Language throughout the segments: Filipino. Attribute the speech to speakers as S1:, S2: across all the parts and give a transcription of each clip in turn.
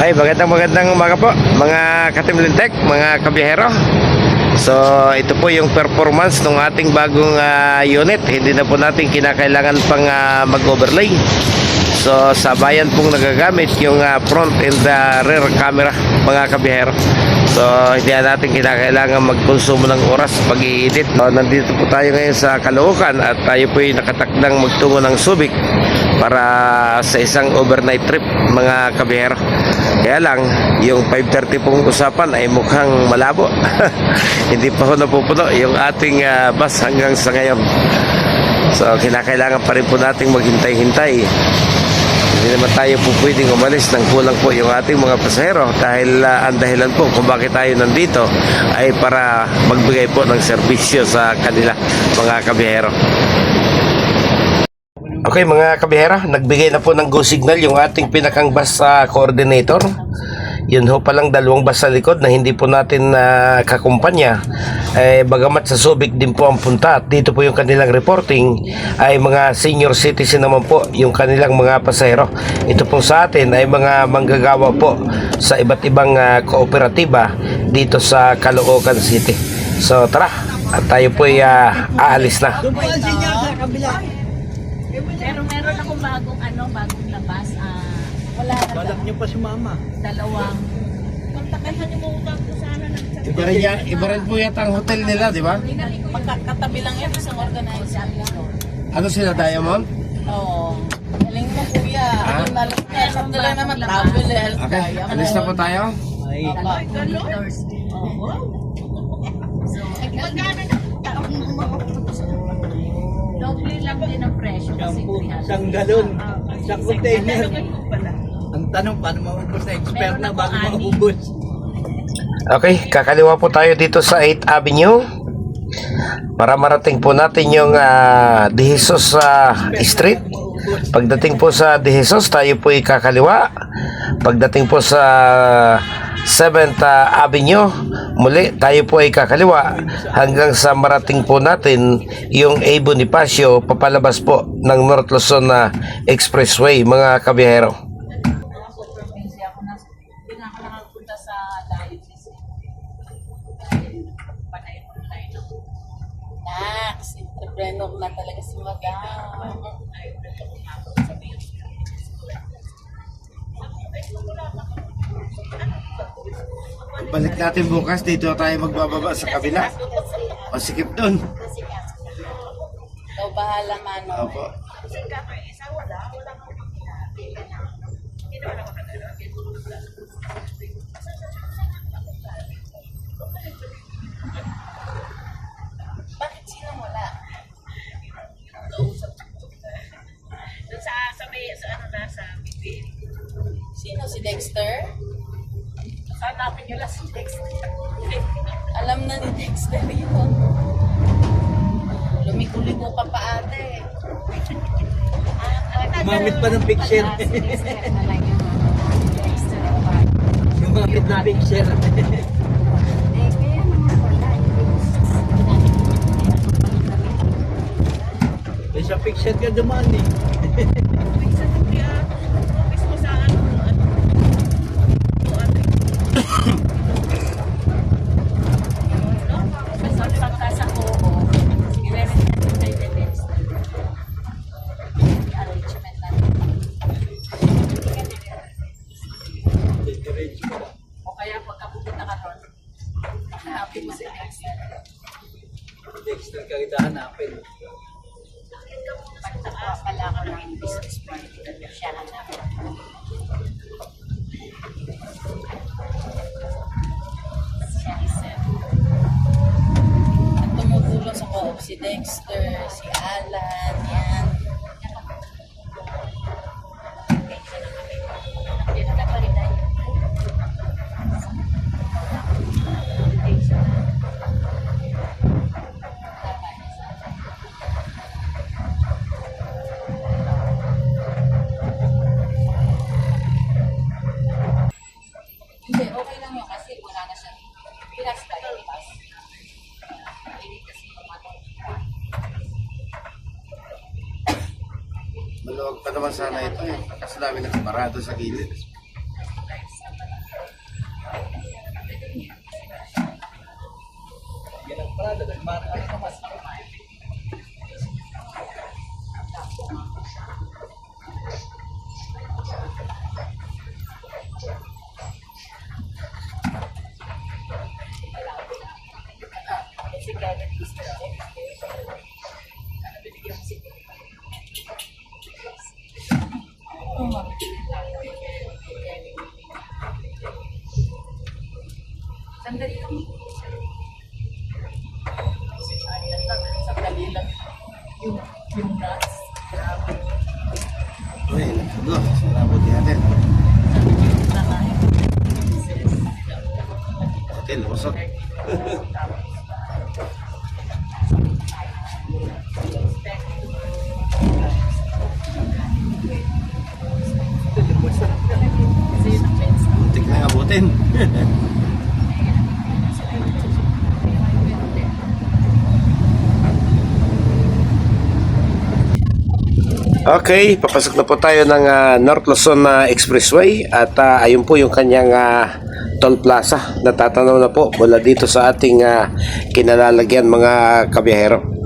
S1: Ay, magandang umaga po mga katimlintek, mga kabiyahero. So ito po yung performance ng ating bagong unit. Hindi na po natin kinakailangan pang mag-overlay. So sa bayan pong nagagamit yung front and rear camera, mga kabiyahero. So hindi na natin kinakailangan magkonsumo ng oras pag-i-edit. So, nandito po tayo ngayon sa Caloocan at tayo po ay nakatakdang magtungo ng Subic para sa isang overnight trip, mga kabiyahero. Kaya lang yung 5:30 pong usapan ay mukhang malabo. Hindi pa ho napupuno yung ating bus hanggang sa ngayon. So kinakailangan pa rin po nating maghintay-hintay. Hindi naman tayo po pwedeng umalis nang kulang po yung ating mga pasahero dahil ang dahilan po kung bakit tayo nandito ay para magbigay po ng serbisyo sa kanila, mga kabiyahero. Okay mga kabiyahero, nagbigay na po ng go signal yung ating pinakang bus coordinator. Yun ho palang dalawang bus sa likod na hindi po natin kakumpanya. Bagamat sa Subic din po ang punta at dito po yung kanilang reporting ay mga senior citizen naman po yung kanilang mga pasahero. Ito po sa atin ay mga manggagawa po sa iba't ibang kooperatiba dito sa Caloocan City. So tara, at tayo po ay aalis na.
S2: Pero meron akong bagong labas. Wala na.
S3: Balak niyo pa si mama.
S2: Dalawang. Kontakalhan niyo mo utang ko sana.
S1: Iba rin po yata ang hotel nila, di ba?
S2: Magkakatabi lang yan isang organization.
S1: Ano sila, Diamond?
S2: Oo. Galing mo kuya. Ano na lang yan. Sakto lang naman. Travel health.
S1: Okay, alis na po tayo.
S3: Ay,
S2: Thursday. Oo. So, magkano na taong doble lang din ang presyo kasi 300.
S3: isang galon, isang container. Ang tanong, paano maubos na expert na bago maubos?
S1: Okay, kakaliwa po tayo dito sa 8th Avenue para marating po natin yung De Jesus Street. Pagdating po sa De Jesus, tayo po kakaliwa. Pagdating po sa 7th Avenue, muli tayo po ay kakaliwa hanggang sa marating po natin yung A. Bonifacio papalabas po ng North Luzon Expressway, mga kabiyahero.
S2: Hindi na ako nakapunta sa diocese. Panay online. Nax, entrepreneur na talaga si Madam.
S1: Balik natin bukas, dito tayo magbababa sa kabila. Masikip doon.
S2: Ikaw bahala, Mano.
S1: Opo.
S2: Bakit sino wala?
S4: Doon sa may sa bibig.
S2: Sino si Dexter?
S4: Hanapin nyo lang si Dexter.
S2: Alam na ni Dexter yun. Lumiko-liko ka pa ate.
S3: Gumamit pa ng picture.
S2: Si Dexter na lang yun. Dexter ang pa.
S3: Gumamit ng picture.
S2: Kaya naman pala.
S3: May sa picture ka dumaan eh.
S4: Sa kuya, office mo sa
S2: Pagka sa oo, i-represent mo tayo ni Dexter. I-arrangement natin. O kaya pagka pupunta ka ron, hanapin mo si Dexter.
S3: Dexter ka kita hanapin.
S2: Pagtaka pala ako ng business partner, siya hanapin. Siya isa. At tumutulong sa co-op si Dexter, si Alan, yan. Hindi, okay lang yun kasi wala na siya. Pinasta yung bus. Hindi kasi yung
S1: Maluwag pa naman sana ito eh. Kasi dami nakaparado sa gilid.
S3: Yan ang parada. Nagmana ka mas.
S2: Kasi kaya gusto na binigyan mo si Oo, ma'am. Sandali lang. Sandali lang. Yung nuts. Grabe.
S1: Uy, go. Salamat natin.
S2: Nakain.
S1: Hotel, usok.
S2: Kasi yun ang best.
S1: Muntik na abutin. Okay, papasok na po tayo ng North Luzon Expressway at ayun po yung kanyang toll plaza. Natatanaw na po mula dito sa ating kinalalagyan mga kabiyahero.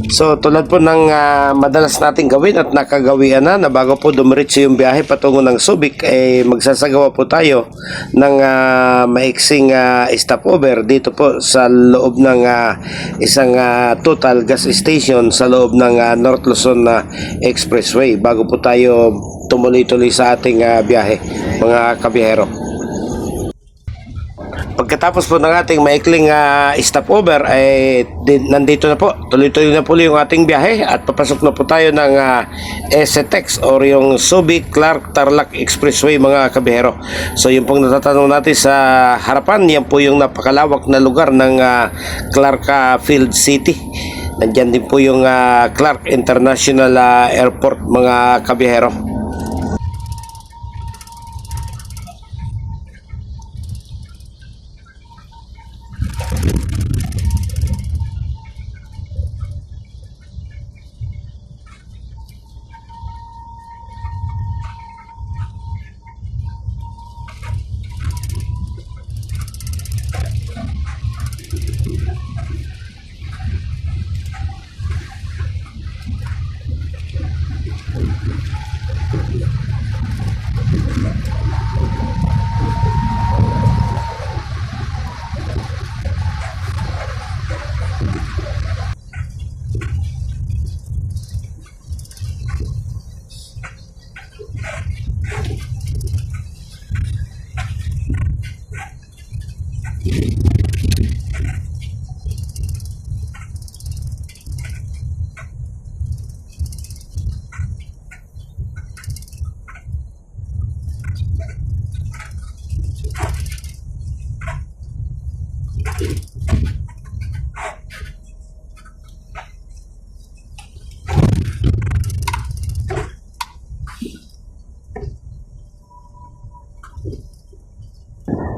S1: So tulad po ng madalas nating gawin at nakagawian na bago po dumiretso yung biyahe patungo ng Subic, magsasagawa po tayo ng maiksing stopover dito po sa loob ng isang total gas station sa loob ng North Luzon Expressway bago po tayo tumuloy-tuloy sa ating biyahe mga kabiyahero. Pagkatapos po ng ating maikling stopover nandito na po, tuloy-tuloy na po yung ating biyahe at papasok na po tayo ng SCTEX or yung Subic Clark Tarlac Expressway mga kabihero. So yung pong natatanong natin sa harapan, yan po yung napakalawak na lugar ng Clark Field City. Nandyan din po yung Clark International Airport mga kabihero.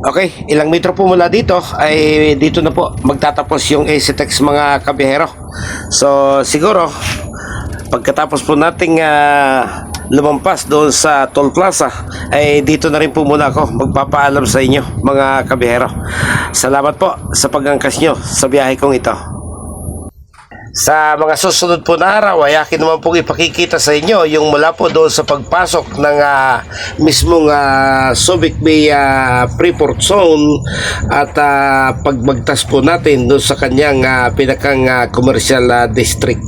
S1: Okay, ilang metro po mula dito ay dito na po magtatapos yung ACTEX mga kabihero. So siguro pagkatapos po nating lumampas doon sa Toll Plaza ay dito na rin po muna ako magpapaalam sa inyo mga kabihero. Salamat po sa pag-angkas nyo sa biyahe kong ito. Sa mga susunod po na araw ay akin naman pong ipakikita sa inyo yung mula po doon sa pagpasok ng mismong Subic Bay Freeport Zone at pagbagtas po natin doon sa kanyang pinakang commercial district.